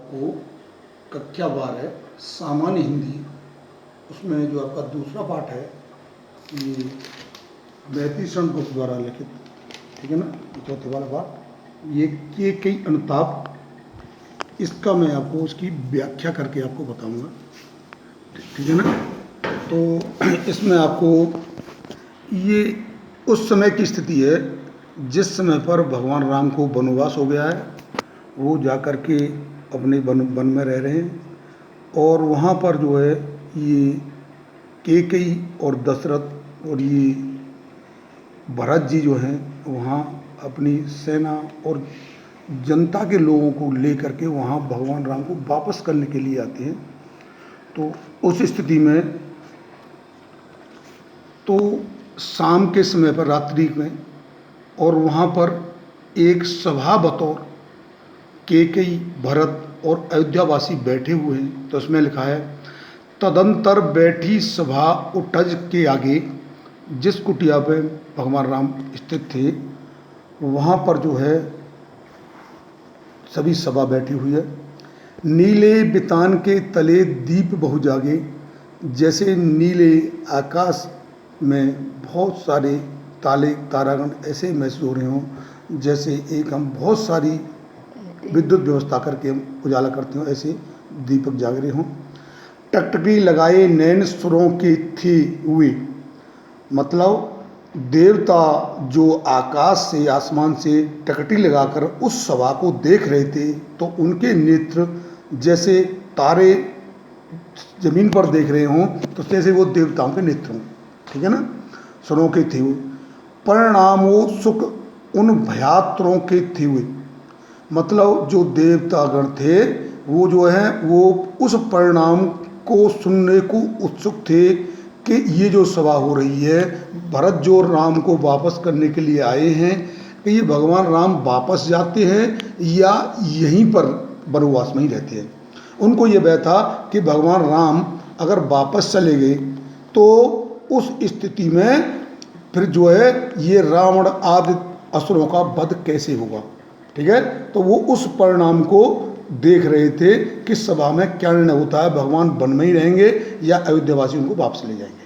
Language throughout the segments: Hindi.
आपको कक्षा 12 सामान्य हिंदी, उसमें जो आपका दूसरा पाठ है ये व्यतिषण गुप्त द्वारा लिखित, ठीक है ना, चौथे वाला पाठ, ये कई अनुताप, इसका मैं आपको उसकी व्याख्या करके आपको बताऊंगा, ठीक है ना। तो इसमें आपको ये उस समय की स्थिति है जिस समय पर भगवान राम को वनवास हो गया है, वो जा कर के अपने वन में रह रहे हैं, और वहाँ पर जो है ये कैकेयी और दशरथ और ये भरत जी जो हैं वहाँ अपनी सेना और जनता के लोगों को लेकर के वहाँ भगवान राम को वापस करने के लिए आते हैं। तो उस स्थिति में तो शाम के समय पर, रात्रि में, और वहाँ पर एक सभा बतौर कैकेयी, भरत और अयोध्यावासी बैठे हुए हैं। तो उसमें लिखा है, तदंतर बैठी सभा उठज के आगे, जिस कुटिया पे भगवान राम स्थित थे वहाँ पर जो है सभी सभा बैठी हुई है। नीले बितान के तले दीप बहु जागे, जैसे नीले आकाश में बहुत सारे तारागण ऐसे महसूस हो रहे हों जैसे एक हम बहुत सारी विद्युत व्यवस्था करके हम उजाला करते हो, ऐसे दीपक जाग रहे हों। टकटकी लगाए नैन सुरों के थे हुए, मतलब देवता जो आकाश से, आसमान से टकटी लगाकर उस सभा को देख रहे थे, तो उनके नेत्र जैसे तारे जमीन पर देख रहे हों, तो जैसे वो देवताओं के नेत्र हों, ठीक है ना। सुरों के थे हुए, परिणामों सुख उन भयात्रों के थे हुए, मतलब जो देवतागण थे वो जो है वो उस परिणाम को सुनने को उत्सुक थे कि ये जो सभा हो रही है, भरत जो राम को वापस करने के लिए आए हैं, कि ये भगवान राम वापस जाते हैं या यहीं पर वनवास में ही रहते हैं। उनको ये भय था कि भगवान राम अगर वापस चले गए तो उस स्थिति में फिर जो है ये रावण आदि असुरों का वध कैसे होगा, ठीक है। तो वो उस परिणाम को देख रहे थे कि सभा में क्या निर्णय होता है, भगवान वन में ही रहेंगे या अयोध्यावासी उनको वापस ले जाएंगे।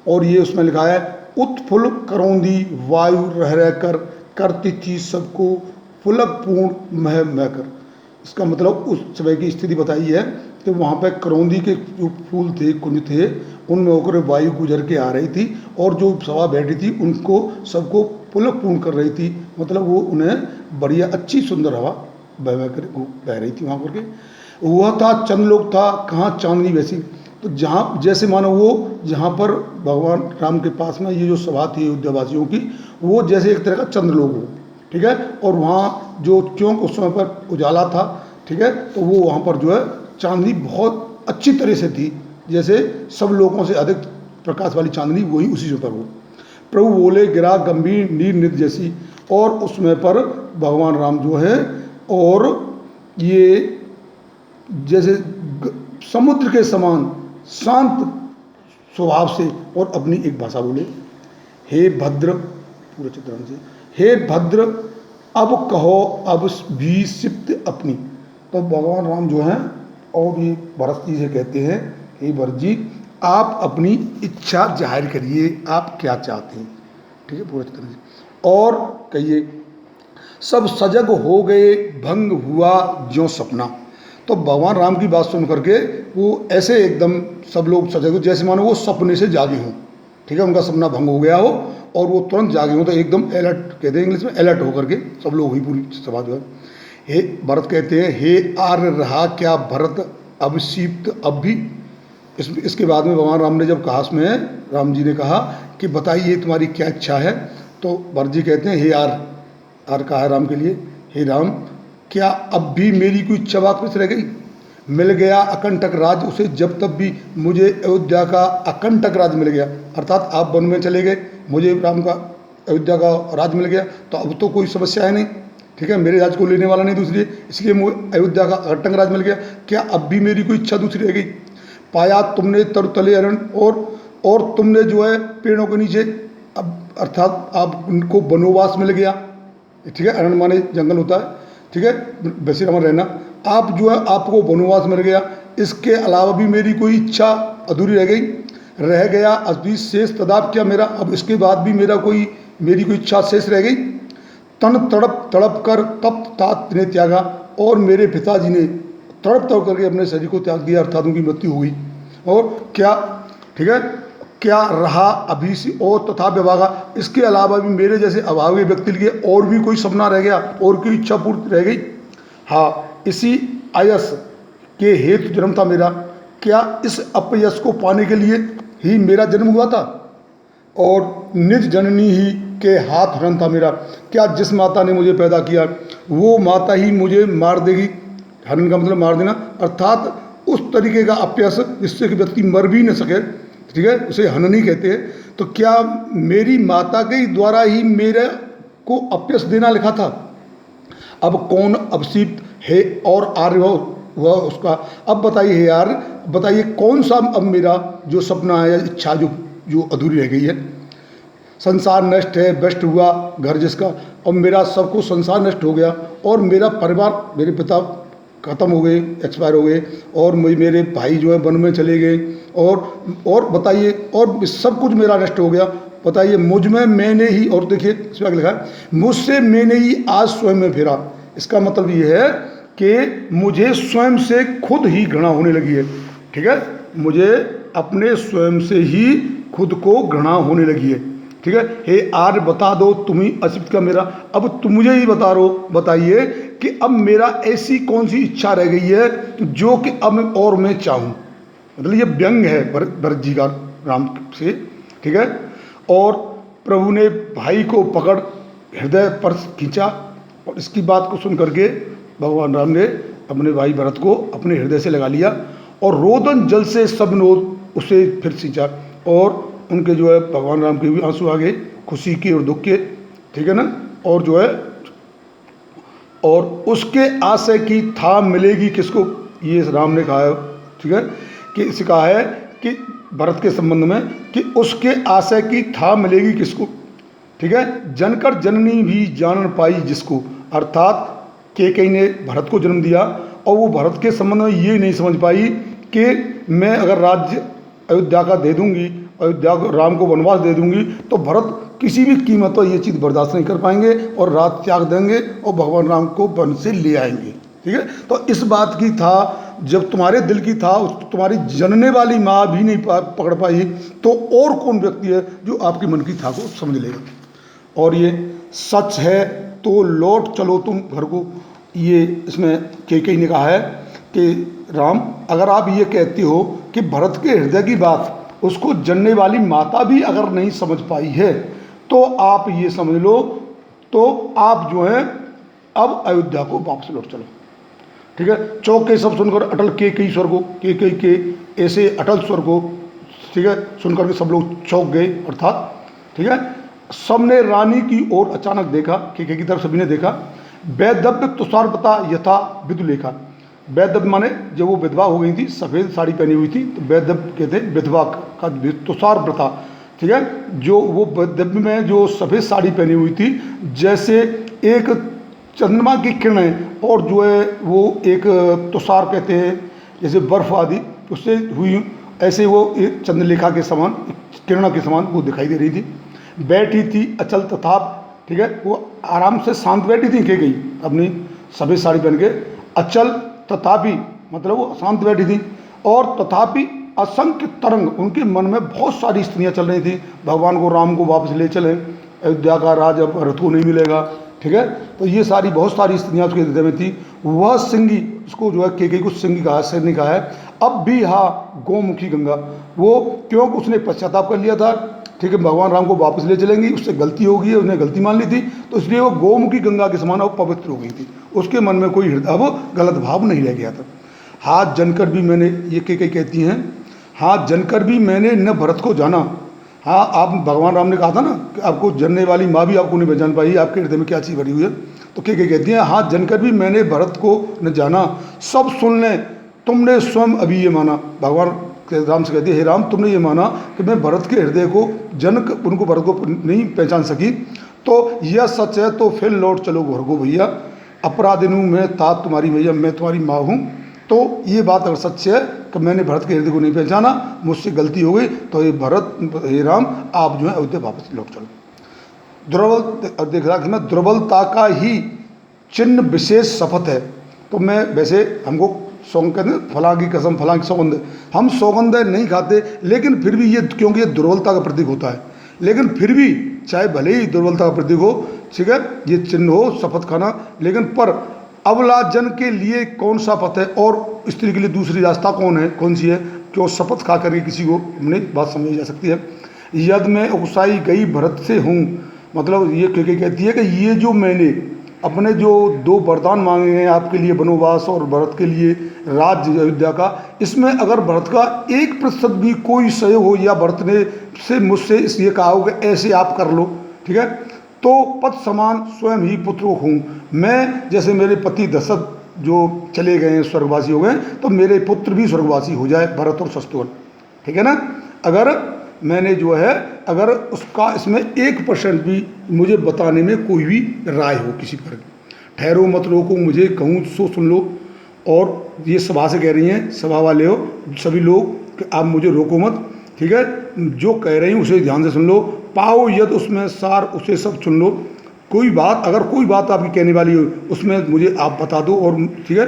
और ये उसमें लिखा है, उत्फुल करौंदी वायु रह रहकर करती थी सबको फुलक पूर्ण मह महकर। इसका मतलब उस समय की स्थिति बताई है कि वहाँ पे करौंदी के जो फूल थे, कुंज थे, उनमें होकर वायु गुजर के आ रही थी और जो सभा बैठी थी उनको सबको पुलक पूर्ण कर रही थी, मतलब वो उन्हें बढ़िया अच्छी सुंदर हवा बह रही थी वहाँ करके। वह था चंद्रलोक था, कहाँ चांदनी वैसी। तो जहाँ जैसे मानो वो जहाँ पर भगवान राम के पास में ये जो सभा थी अयोध्यावासियों की, वो जैसे एक तरह का चंद्रलोक हो, ठीक है। और वहाँ जो क्योंकि उस समय पर उजाला था, ठीक है, तो वो वहाँ पर जो है चांदनी बहुत अच्छी तरह से थी, जैसे सब लोगों से अधिक प्रकाश वाली चांदनी वही उसी पर हो। प्रभु बोले, गिरा गंभीर नीर निध जैसी। और उसमें पर भगवान राम जो है और ये जैसे समुद्र के समान शांत स्वभाव से और अपनी एक भाषा बोले, हे भद्र, पूरे चित्रण से, हे भद्र अब कहो अब भी सिप्त अपनी। तो भगवान राम जो हैं और ये भरत जी से कहते हैं, हे भरत जी आप अपनी इच्छा जाहिर करिए, आप क्या चाहते हैं, ठीक है, पूरे चित्रण से। और कहिए, सब सजग हो गए भंग हुआ ज्यों सपना। तो भगवान राम की बात सुन करके वो ऐसे एकदम सब लोग सजग हो, जैसे मानो वो सपने से जागे हों, ठीक है, उनका सपना भंग हो गया हो और वो तुरंत जागे हों। तो एकदम अलर्ट कहते हैं इंग्लिश में, अलर्ट होकर के सब लोग हुई पूरी सभा जो है। हे भरत कहते हैं, हे आर्य रहा क्या भरत अब सीप्त अब भी। इसके बाद में भगवान राम ने जब कहा, उसमें राम जी ने कहा कि बताइए तुम्हारी क्या इच्छा है। तो भरत जी कहते हैं, हे आर कहा है राम के लिए, हे राम क्या अब भी मेरी कोई इच्छा वापस रह गई। मिल गया अकंटक राज उसे, जब तब भी मुझे अयोध्या का अकंटक राज मिल गया, अर्थात आप वन में चले गए, मुझे राम का अयोध्या का राज मिल गया, तो अब तो कोई समस्या है नहीं, ठीक है, मेरे राज को लेने वाला नहीं दूसरी, इसलिए मुझे अयोध्या का अकंटक राज मिल गया। क्या अब भी मेरी कोई इच्छा दूसरी रह गई। पाया तुमने तरुतले अरण, और तुमने जो है पेड़ों के नीचे, अब अर्थात आपको वनवास मिल गया, ठीक है, अरण माने जंगल होता है, ठीक है, बसीरा में रहना, आप जो है आपको वनवास मिल गया, इसके अलावा भी मेरी कोई इच्छा अधूरी रह गया अभी शेष तदाप क्या मेरा, अब इसके बाद भी मेरी कोई इच्छा शेष रह गई। तन तड़प तड़प कर तप तात ने त्यागा, और मेरे पिताजी ने तड़प तड़प करके अपने शरीर को त्याग दिया, अर्थात उनकी मृत्यु हो गई। और क्या, ठीक है, क्या रहा अभी से और तथा विभागा, इसके अलावा भी मेरे जैसे अभावी व्यक्ति के लिए और भी कोई सपना रह गया और कोई इच्छा पूर्ति रह गई। हाँ, इसी आयस के हेतु जन्म था मेरा, क्या इस अपयश को पाने के लिए ही मेरा जन्म हुआ था, और निज जननी ही के हाथ हरण था मेरा, क्या जिस माता ने मुझे पैदा किया वो माता ही मुझे मार देगी। हरण का मतलब मार देना, अर्थात उस तरीके का अपयश जिससे कि व्यक्ति मर भी न सके, ठीक है, उसे हननी कहते हैं। तो क्या मेरी माता के द्वारा ही मेरे को अपयश देना लिखा था। अब कौन अवसित है और आर्य हुआ उसका, अब बताइए हे यार, बताइए कौन सा अब मेरा जो सपना है या इच्छा जो अधूरी रह गई है। संसार नष्ट है, भ्रष्ट हुआ घर जिसका, और मेरा सब कुछ संसार नष्ट हो गया, और मेरा परिवार, मेरे पिता खत्म हो गए, एक्सपायर हो गए, और मेरे भाई जो है वन में चले गए, और बताइए, और सब कुछ मेरा नष्ट हो गया। बताइए मुझ में मैंने ही, और देखिए इसमें लिखा है, मुझसे मैंने ही आज स्वयं में फिरा। इसका मतलब ये है कि मुझे स्वयं से खुद ही घृणा होने लगी है, ठीक है, मुझे अपने स्वयं से ही खुद को घृणा होने लगी है, ठीक है। हे आर्य बता दो तुम ही असित का मेरा, अब तुम मुझे ही बताइए कि अब मेरा ऐसी कौन सी इच्छा रह गई है जो कि अब और मैं चाहूँ। मतलब ये व्यंग है भरत जी का राम से, ठीक है। और प्रभु ने भाई को पकड़ हृदय पर खींचा, और इसकी बात को सुन करके भगवान राम ने अपने भाई भरत को अपने हृदय से लगा लिया, और रोदन जल से सब नोद उसे फिर सींचा, और उनके जो है भगवान राम के भी आंसू आ गए, खुशी के और दुख के, ठीक है ना। और जो है, और उसके आशय की था मिलेगी किसको, ये राम ने कहा है, ठीक है, कि इसे कहा है कि भरत के संबंध में कि उसके आशय की था मिलेगी किसको, ठीक है। जनकर जननी भी जान पाई जिसको, अर्थात कैकेयी ने भरत को जन्म दिया, और वो भरत के संबंध में ये नहीं समझ पाई कि मैं अगर राज्य अयोध्या का दे दूंगी, अयोध्या को राम को वनवास दे दूंगी, तो भरत किसी भी कीमत पर ये चीज़ बर्दाश्त नहीं कर पाएंगे और रात त्याग देंगे और भगवान राम को वन से ले आएंगे, ठीक है। तो इस बात की था, जब तुम्हारे दिल की था, तुम्हारी जनने वाली माँ भी नहीं पकड़ पाई, तो और कौन व्यक्ति है जो आपके मन की था को समझ लेगा। और ये सच है तो लौट चलो तुम घर को, ये इसमें कैकेयी ने कहा है कि राम, अगर आप ये कहते हो कि भरत के हृदय की बात उसको जनने वाली माता भी अगर नहीं समझ पाई है, तो आप ये समझ लो, तो आप जो है अब अयोध्या को वापस लौट चलो, ठीक है। चौक के सब सुनकर अटल कैकेयी स्वर को, कैकेयी के ऐसे अटल स्वर को, ठीक है, सुनकर के सब लोग चौंक गए, अर्थात, ठीक है। सबने रानी की ओर अचानक देखा, कैकेयी की तरफ सभी ने देखा। वैदव्य तुषारपता यथा विदुलेखा, वैदव्य माने जब वो विधवा हो गई थी, सफ़ेद साड़ी पहनी हुई थी, तो वैदव्य कहते हैं विधवा का, तुषारव्रता, ठीक है, जो वो वैदव्य में जो सफ़ेद साड़ी पहनी हुई थी, जैसे एक चंद्रमा की किरणें, और जो है वो एक तुषार कहते हैं जैसे बर्फ आदि उससे हुई, ऐसे वो एक चंद्रलेखा के समान, किरणों के समान वो दिखाई दे रही थी। बैठी थी अचल तथाप, ठीक है, वो आराम से शांत बैठी थी कैकेयी अपनी सफ़ेद साड़ी पहन के, अचल तथापि मतलब वो शांत बैठी थी, और तथापि असंख्य तरंग, उनके मन में बहुत सारी स्त्रियां चल रही थी, भगवान को राम को वापस ले चलें, अयोध्या का राज अब भरत को नहीं मिलेगा, ठीक है। तो ये सारी बहुत सारी स्त्रियां उसके हृदय में थी। वह सिंगी, उसको जो है कैकेयी को सिंगी कहा, सिंगी कहा है। अब भी हाँ गोमुखी गंगा, वो क्योंकि उसने पश्चाताप कर लिया था, ठीक है, भगवान राम को वापस ले चलेंगी, उससे गलती हो गई है, उसने गलती मान ली थी, तो इसलिए वो गोमुखी गंगा के समान अब पवित्र हो गई थी, उसके मन में कोई अब गलत भाव नहीं रह गया था। हाथ जनकर भी मैंने, ये कैकेयी कहती हैं, हाथ जनकर भी मैंने न भरत को जाना। हाँ, आप भगवान राम ने कहा था ना कि आपको जानने वाली माँ भी आपको नहीं पहचान पाई, आपके हृदय में क्या चीज़ भरी हुई है, तो कैकेयी कहती हैं, हाथ जनकर भी मैंने भरत को न जाना, सब सुन लें तुमने स्वयं अभी ये माना। भगवान राम से कहती है, हे राम, तुमने ये माना कि मैं भरत के हृदय को उनको भरत को नहीं पहचान सकी, तो यह सच है, तो फिर लौट चलो घर को भैया, अपराधिनु मैं तात तुम्हारी मैया, मैं तुम्हारी माँ हूँ। तो ये बात अगर सच है कि मैंने भरत के हृदय को नहीं पहचाना, मुझसे गलती हो गई, तो ये भरत, हे राम, आप जो है अयोध्या वापस लौट चलो। दुर्बल देख रहा कि मैं दुर्बलता का ही चिन्ह विशेष शपथ है। तो मैं वैसे हमको सौगंध कहते हैं, फलां की कसम, फलां की सौगंध, हम सौगंध नहीं खाते, लेकिन फिर भी ये, क्योंकि ये दुर्बलता का प्रतीक होता है, लेकिन फिर भी चाहे भले ही दुर्बलता का प्रतीक हो, ठीक है, ये चिन्ह हो शपथ खाना, लेकिन पर अबला जन के लिए कौन सा पथ है और स्त्री के लिए दूसरी रास्ता कौन है, कौन सी है, क्यों शपथ खा करके किसी को अपनी बात समझी जा सकती है। यद मैं उकसाई गई भरत से हूँ, मतलब ये क्योंकि कहती है कि ये जो मैंने अपने जो 2 वरदान मांगे हैं आपके लिए वनवास और भरत के लिए राज्य अयोध्या का, इसमें अगर भरत का 1% भी कोई सहयोग हो, या भरत ने से मुझसे इसलिए कहा हो कि ऐसे आप कर लो, ठीक है, तो पत समान स्वयं ही पुत्र हूँ मैं। जैसे मेरे पति दशरथ जो चले गए हैं, स्वर्गवासी हो गए, तो मेरे पुत्र भी स्वर्गवासी हो जाए, भरत और शत्रुघ्न, ठीक है ना। अगर मैंने जो है, अगर उसका इसमें 1% भी मुझे बताने में कोई भी राय हो किसी पर, ठहरो मत रोको, मुझे कहूँ सो सुन लो। और ये सभा से कह रही हैं, सभा वाले हो सभी लोग, कि आप मुझे रोको मत, ठीक है, जो कह रही हूँ उसे ध्यान से सुन लो। पाओ यद उसमें सार, उसे सब चुन लो। कोई बात, अगर कोई बात आपकी कहने वाली हो उसमें मुझे आप बता दो, और ठीक है,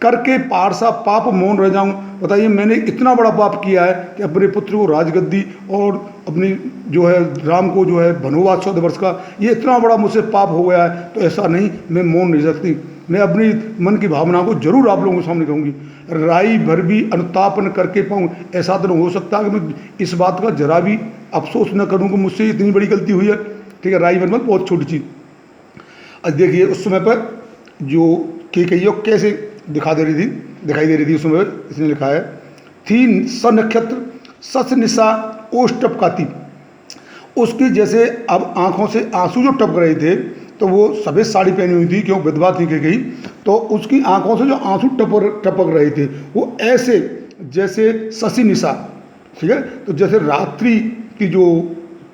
करके पारसा पाप मौन रह जाऊं। बताइए, मैंने इतना बड़ा पाप किया है कि अपने पुत्र को राजगद्दी और अपनी जो है राम को जो है वनवास 14 वर्ष का, ये इतना बड़ा मुझसे पाप हो गया है, तो ऐसा नहीं, मैं मौन नहीं सकती, मैं अपनी मन की भावना को जरूर आप लोगों के सामने कहूँगी। राई भर भी अनुतापन करके पाऊँ, ऐसा तो नहीं हो सकता कि मैं इस बात का जरा भी अफसोस न करूँ कि मुझसे इतनी बड़ी गलती हुई है, ठीक है। राई भर मतलब बहुत छोटी चीज़। अब देखिए उस समय पर जो कैकेयी कैसे दिखाई दे रही थी उस समय इसने लिखा है, थी स नक्षत्र सस निशा ओष टपकाती, उसकी जैसे अब आंखों से आंसू जो टपक रहे थे, तो वो सफ़ेद साड़ी पहनी हुई थी, क्यों विधवा थी कैकेयी, तो उसकी आंखों से जो आंसू टपक रहे थे वो ऐसे जैसे शशि निशा, ठीक है, तो जैसे रात्रि की जो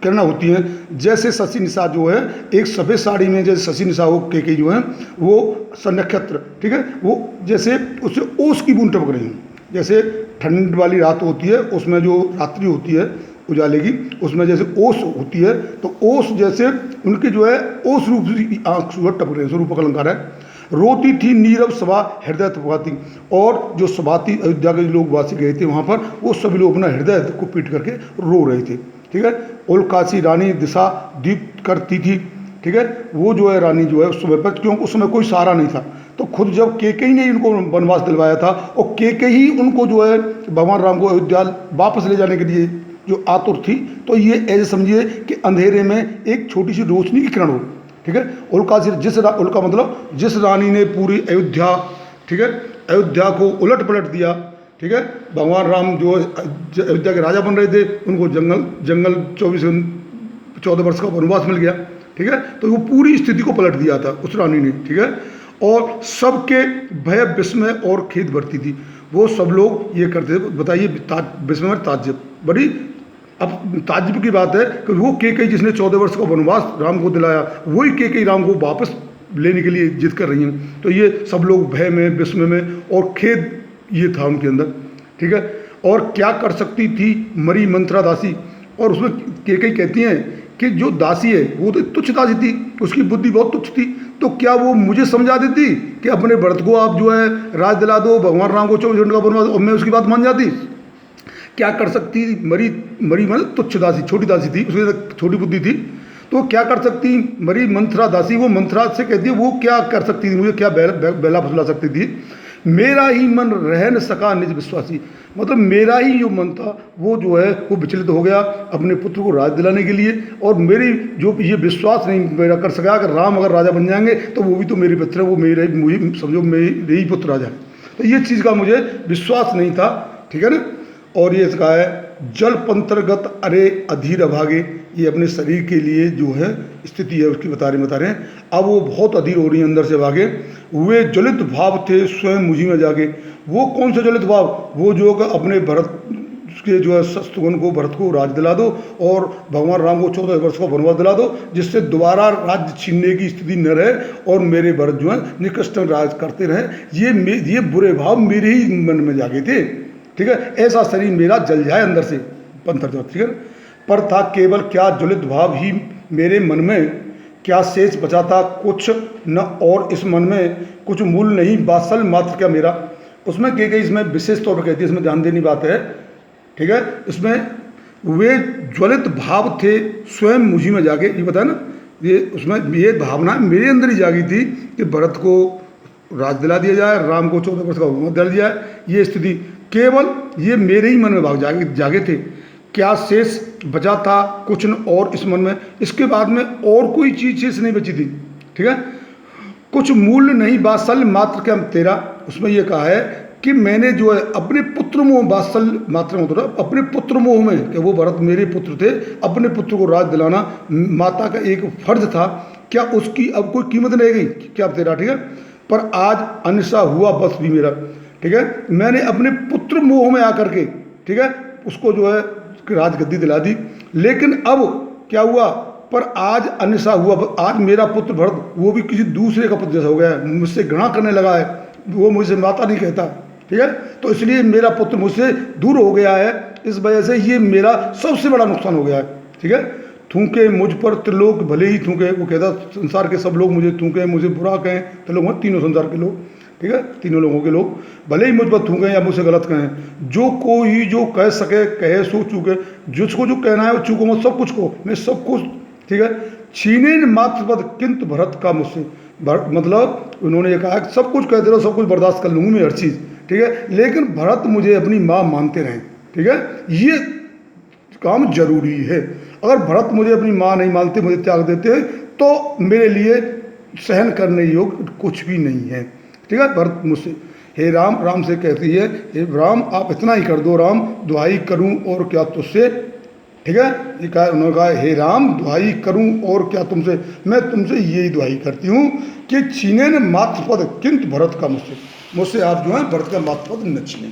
किरणें होती हैं, जैसे शशि निशा जो है एक सफ़ेद साड़ी में जैसे शशि निशा हो कैकेयी जो है वो नक्षत्र, ठीक है, वो जैसे उससे ओस की बूंद टपक रही हूँ। जैसे ठंड वाली रात होती है, उसमें जो रात्रि होती है उजाले की, उसमें जैसे ओस होती है, तो ओस जैसे उनके जो है ओस रूप से आँख सुबह टपक रहे हैं, रूपक अलंकार है। रोती थी नीरव सभा हृदय तपकाती, और जो सभा थी अयोध्या के लोग वासी गए थे वहाँ पर, वो सभी लोग अपना हृदय को पीट करके रो रहे थे, ठीक है। उल्कासी रानी दिशा दीप्त करती थी, ठीक है, वो जो है रानी जो है उस समय पर, क्यों उस समय कोई सहारा नहीं था, तो खुद जब कैकेयी ने उनको वनवास दिलवाया था, और कैकेयी उनको जो है भगवान राम को अयोध्या वापस ले जाने के लिए जो आतुर थी, तो ये ऐसे समझिए कि अंधेरे में एक छोटी सी रोशनी की किरण हो, ठीक है। उल्कासी, उल्का मतलब जिस रानी ने पूरी अयोध्या, ठीक है, अयोध्या को उलट पलट दिया, ठीक है, भगवान राम जो अयोध्या के राजा बन रहे थे, उनको जंगल 14 वर्ष का वनवास मिल गया, ठीक है, तो वो पूरी स्थिति को पलट दिया था उस रानी ने, ठीक है, और सबके भय विस्मय और खेद बढ़ती थी, वो सब लोग ये करते थे। बताइए, विस्मय और ताज्जुब, बड़ी अब ताज्जुब की बात है कि वो कैकेयी जिसने 14 वर्ष का वनवास राम को दिलाया, वही कैकेयी राम को वापस लेने के लिए जिद कर रही हैं, तो ये सब लोग भय में, विस्मय में और खेद ये था उनके अंदर, ठीक है। और क्या कर सकती थी मरी मंत्रा दासी, और उसमें कैकेयी कहती हैं कि जो दासी है वो तो तुच्छ दासी थी, उसकी बुद्धि बहुत तुच्छ थी, तो क्या वो मुझे समझा देती कि अपने भरत को आप जो है राज दिला दो, भगवान राम को 24 घंटे का वनवास, और मैं उसकी बात मान जाती। क्या कर सकती, मरी मतलब तुच्छ दासी, छोटी दासी थी, उसकी छोटी बुद्धि थी, तो क्या कर सकती मरी मंत्रा दासी, वो मंत्रा से कहती है वो क्या कर सकती थी, मुझे क्या बेला फुसला सकती थी। मेरा ही मन रह न सका निज विश्वासी, मतलब मेरा ही जो मन था वो जो है वो विचलित हो गया अपने पुत्र को राज दिलाने के लिए, और मेरी जो ये विश्वास नहीं मेरा कर सका कि राम अगर राजा बन जाएंगे तो वो भी तो मेरे पुत्र है, वो मेरे, मुझे समझो मेरे ही पुत्र राजा है, तो ये चीज़ का मुझे विश्वास नहीं था, ठीक है ना। और ये इसका है जल पंतर्गत अरे अधीर अभागे, ये अपने शरीर के लिए जो है स्थिति है उसकी बता रहे हैं। अब वो बहुत अधीर हो रही है, अंदर से भागे। वे ज्वलित भाव थे स्वयं मुझी में जागे, वो कौन से ज्वलित भाव, वो जो अपने भरत के जो है शत्रुघ्न को, भरत को राज दिला दो और भगवान राम को 14 वर्ष का वनवास दिला दो, जिससे दोबारा राज्य छीनने की स्थिति न रहे और मेरे भरत जो है निकृष्ट राज करते रहे। ये बुरे भाव मेरे ही मन में जागे थे, ठीक है। ऐसा शरीर मेरा जल जाए अंदर से, पंथर जो, ठीक है। पर था केवल क्या ज्वलित भाव ही मेरे मन में, क्या शेष बचा था कुछ न और इस मन में, कुछ मूल नहीं वात्सल्य मात्र क्या मेरा। उसमें कई इसमें विशेष तौर पर कहती है, इसमें ध्यान देनी बात है, ठीक है। इसमें वे ज्वलित भाव थे स्वयं मुझी में जाके, ये बताया ना, ये उसमें ये भावना मेरे अंदर ही जागी थी कि भरत को राज दिला दिया जाए, राम को 14 वर्ष का वनवास दिला दिया जाए। ये स्थिति केवल ये मेरे ही मन में भाव जागे थे। क्या शेष बचा था कुछ न और इस मन में, इसके बाद में और कोई चीज शेष नहीं बची थी, ठीक है। कुछ मूल्य नहीं वात्सल्य मात्र क्या तेरा। उसमें यह कहा है कि मैंने जो है अपने पुत्र मोह, वात्सल्य मात्र मतलब अपने पुत्र मोह में, कि वो भरत मेरे पुत्र थे, अपने पुत्र को राज दिलाना माता का एक फर्ज था, क्या उसकी अब कोई कीमत नहीं गई क्या अब तेरा, ठीक है। पर आज अनिशा हुआ बस भी मेरा, ठीक है। मैंने अपने पुत्र मोह में आकर के, ठीक है, उसको जो है राजगद्दी दिला दी, लेकिन अब क्या हुआ, पर आज अनिशा हुआ, आज मेरा पुत्र भरत वो भी किसी दूसरे का पुत्र जैसा हो गया है, मुझसे घृणा करने लगा है, वो मुझसे माता नहीं कहता, ठीक है। तो इसलिए मेरा पुत्र मुझसे दूर हो गया है, इस वजह से ये मेरा सबसे बड़ा नुकसान हो गया है, ठीक है। थूके मुझ पर त्रिलोक भले ही थूके, वो कहता संसार के सब लोग मुझे थूके, मुझे बुरा कहें, त्रिलोक तीनों संसार के लोग, ठीक है, तीनों लोगों के लोग भले ही मुझ पर थूकें या मुझसे गलत कहें, जो कोई जो कह सके कहे सो चूके, जिसको जो कहना है वो चूको मत, सब कुछ को मैं सब कुछ, ठीक है। छीने मात्र पद किंतु भरत का मुझसे, मतलब उन्होंने ये कहा सब कुछ कहते रहो, सब कुछ बर्दाश्त कर लूँगी मैं हर चीज़, ठीक है, लेकिन भरत मुझे अपनी माँ मानते रहें, ठीक है। ये काम जरूरी है। अगर भरत मुझे अपनी माँ नहीं मानते, मुझे त्याग देते हैं, तो मेरे लिए सहन करने योग्य कुछ भी नहीं है, ठीक है। भरत मुझसे, हे राम, राम से कहती है, हे राम आप इतना ही कर दो राम, दुहाई करूं और क्या तुझसे, ठीक है। ये कहा, उन्होंने कहा हे राम दुहाई करूं और क्या तुमसे, मैं तुमसे यही दुहाई करती हूँ कि छीने न मात्र पद किंतु भरत का मुझसे आप जो है भरत का मात्र पद न छीने।